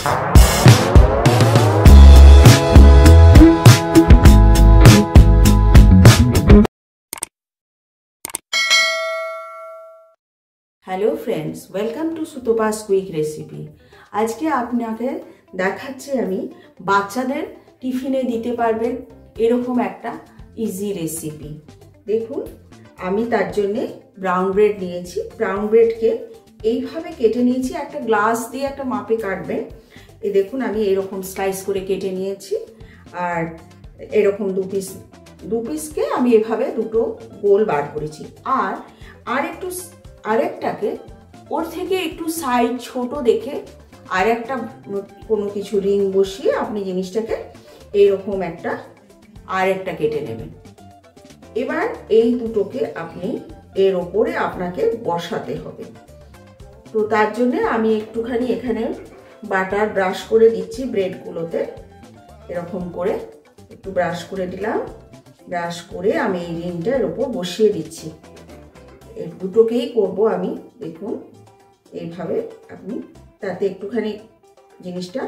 Hello friends, welcome to Sutopa's quick recipe. আজকে আপনাকে দেখাচ্ছি আমি বাচ্চাদের টিফিনে দিতে পারবেন এরকম একটা ইজি রেসিপি। দেখুন, আমি তার জন্য ব্রাউন ব্রেড নিয়েছি। ব্রাউন ব্রেডকে এইভাবে কেটে নিয়েছি, একটা গ্লাস দিয়ে একটা মাপে কাটবেন। এই দেখুন, আমি এরকম স্লাইস করে কেটে নিয়েছি। আর এরকম দু পিসকে আমি এভাবে দুটো গোল বার করেছি। আরেকটাকে ওর থেকে একটু সাইজ ছোট দেখে আরেকটা কোনো কিছু রিং বসিয়ে আপনি জিনিসটাকে এইরকম আরেকটা কেটে নেবেন। এবার এই দুটোকে আপনি এর ওপরে আপনাকে বসাতে হবে। তো তার জন্য আমি একটুখানি এখানে বাটার ব্রাশ করে দিচ্ছি ব্রেডগুলোতে। এরকম করে একটু ব্রাশ করে দিলাম। ব্রাশ করে আমি এই রিংটার ওপর বসিয়ে দিচ্ছি। এই দুটোকেই করব আমি। দেখুন, এইভাবে আপনি, তাতে একটুখানি জিনিসটা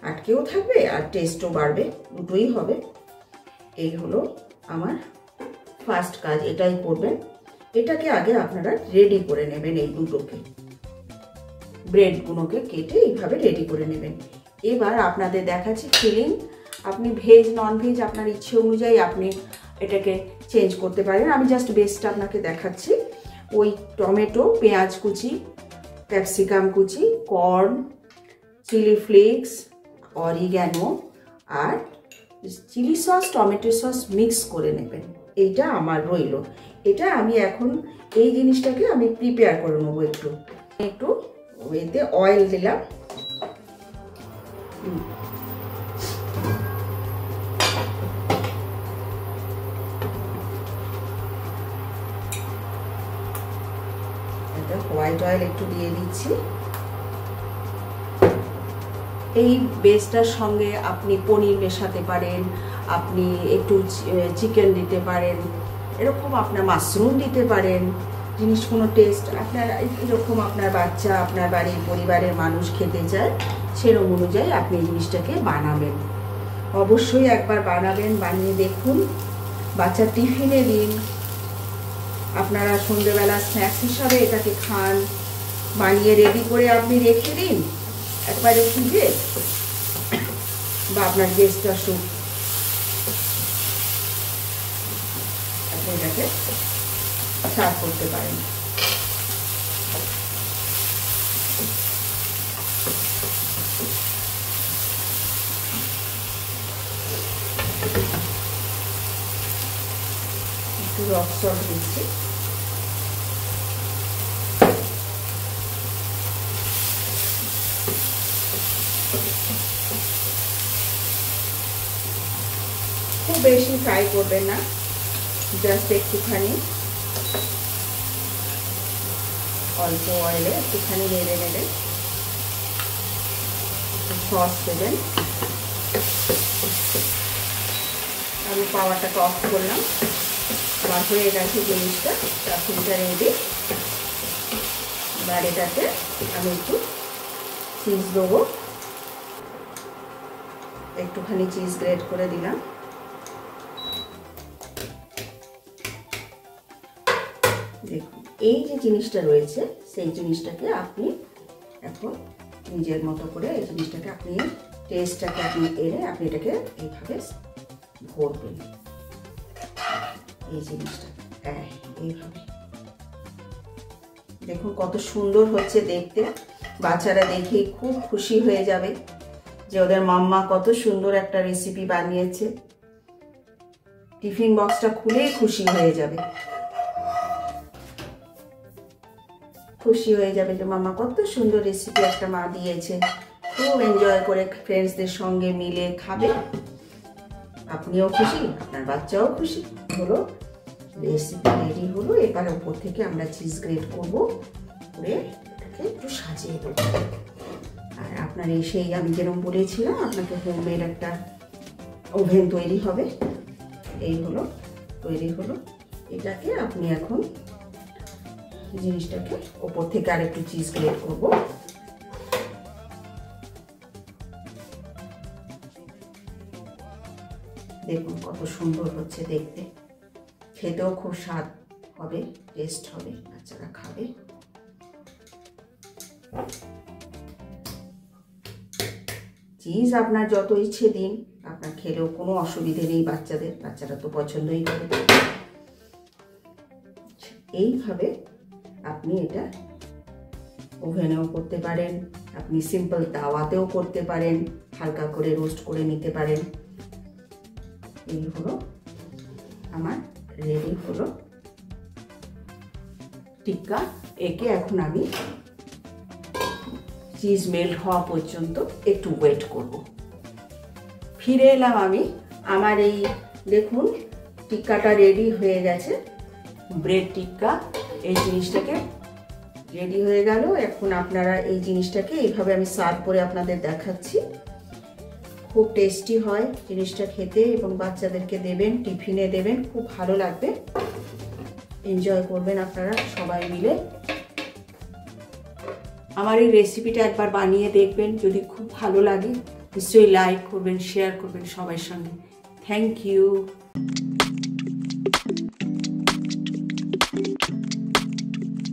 আটকেও থাকবে আর টেস্টও বাড়বে, দুটোই হবে। এই হলো আমার ফার্স্ট কাজ, এটাই করবেন। এটাকে আগে আপনারা রেডি করে নেবেন। এই দুটোকে ব্রেডগুলোকে কেটে এইভাবে রেডি করে নেবেন। এবার আপনাদের দেখাচ্ছি ফিলিং। আপনি ভেজ নন ভেজ আপনার ইচ্ছে অনুযায়ী আপনি এটাকে চেঞ্জ করতে পারেন। আমি জাস্ট বেসটা আপনাকে দেখাচ্ছি। ওই টমেটো, পেঁয়াজ কুচি, ক্যাপসিকাম কুচি, কর্ন, চিলি ফ্লেক্স, অরিগ্যানো আর chilli sauce, tomato sauce mix করে নেবেন। এইটা আমার রইল। এটা আমি এখন এই জিনিসটাকে আমি প্রিপেয়ার করে নেবো। একটু এতে অয়েল দিলাম। হোয়াইট অয়েল একটু দিয়ে দিচ্ছি। এই বেসটার সঙ্গে আপনি পনির মেশাতে পারেন, আপনি একটু চিকেন দিতে পারেন, এরকম আপনার মাশরুম দিতে পারেন। জিনিসগুলো টেস্ট আপনার এরকম আপনার বাচ্চা, আপনার বাড়ির পরিবারের মানুষ খেতে চায়, সেরকম অনুযায়ী আপনি জিনিসটাকে বানাবেন। অবশ্যই একবার বানাবেন, বানিয়ে দেখুন, বাচ্চার টিফিনে দিন। আপনারা সন্ধ্যেবেলা স্ন্যাক্স হিসাবে এটাকে খান। বানিয়ে রেডি করে আপনি রেখে দিন একবারে ফ্রিজে, বা আপনার গেস্ট আসুক, আপনি এটাকে সার্ভ করতে পারেন। একটু রক সল্ট দিচ্ছি। খুব বেশি ফ্রাই করবেন না, জাস্ট একটুখানি অল্প অয়েলে একটুখানি নেড়ে নেড়ে সস দেবেন। আমি পাওয়ারটাকে অফ করলাম। আমার হয়ে গেছে জিনিসটা, চাটনিটা রেডি। এবার এটাতে আমি একটু চিজ দেবো। একটুখানি চিজ গ্রেট করে দিলাম। দেখুন, এই যে জিনিসটা রয়েছে সেই জিনিসটাকে আপনি এখন নিজের মতো করে এই জিনিসটাকে আপনি টেস্টটাকে আপনি এনে আপনি এটাকে এইভাবে ভরবেন। এই জিনিসটা এইভাবে দেখুন কত সুন্দর হচ্ছে দেখতে। বাচ্চারা দেখেই খুব খুশি হয়ে যাবে যে ওদের মাম্মা কত সুন্দর একটা রেসিপি বানিয়েছে। টিফিন বক্সটা খুলেই খুশি হয়ে যাবে, খুশি হয়ে যাবে যে মামা কত সুন্দর রেসিপি একটা মা দিয়েছে। খুব এনজয় করে ফ্রেন্ডসদের সঙ্গে মিলে খাবে। আপনিও খুশি, আপনার বাচ্চাও খুশি। হলো, রেসিপি রেডি হলো। এবার উপর থেকে আমরা চিজ গ্রেট করবো, করে এটাকে একটু সাজিয়ে দেবো। আর আপনার সেই আমি যেরকম বলেছিলাম আপনাকে হোমমেড একটা ওভেন তৈরি হবে। এই হলো, তৈরি হলো। এটাকে আপনি এখন জিনিসটাকে ওপর থেকে আর একটু চিজ গ্রেট করবো। দেখুন কত সুন্দর হচ্ছে দেখতে, খেতেও খুব স্বাদ হবে, টেস্ট হবে, বাচ্চারা খাবে। চিজ আপনার যত ইচ্ছে দিন, আপনার খেলেও কোনো অসুবিধে নেই বাচ্চাদের, বাচ্চারা তো পছন্দই করে। এইভাবে আপনি এটা ওভেনেও করতে পারেন, আপনি সিম্পল তাওয়াতেও করতে পারেন, হালকা করে রোস্ট করে নিতে পারেন। এই হলো আমার রেডি হলো টিক্কা। একে এখন আমি চিজ মেল্ট হওয়া পর্যন্ত একটু ওয়েট করব। ফিরে এলাম আমি। আমার এই দেখুন টিক্কাটা রেডি হয়ে গেছে, ব্রেড টিক্কা। এই জিনিসটাকে রেডি হয়ে গেল। এখন আপনারা এই জিনিসটাকে এইভাবে আমি সার্ভ করে আপনাদের দেখাচ্ছি। খুব টেস্টি হয় জিনিসটা খেতে, এবং বাচ্চাদেরকে দেবেন, টিফিনে দেবেন, খুব ভালো লাগবে, এনজয় করবেন আপনারা সবাই মিলে। আমার এই রেসিপিটা একবার বানিয়ে দেখবেন, যদি খুব ভালো লাগে নিশ্চয়ই লাইক করবেন, শেয়ার করবেন সবার সঙ্গে। Thank you.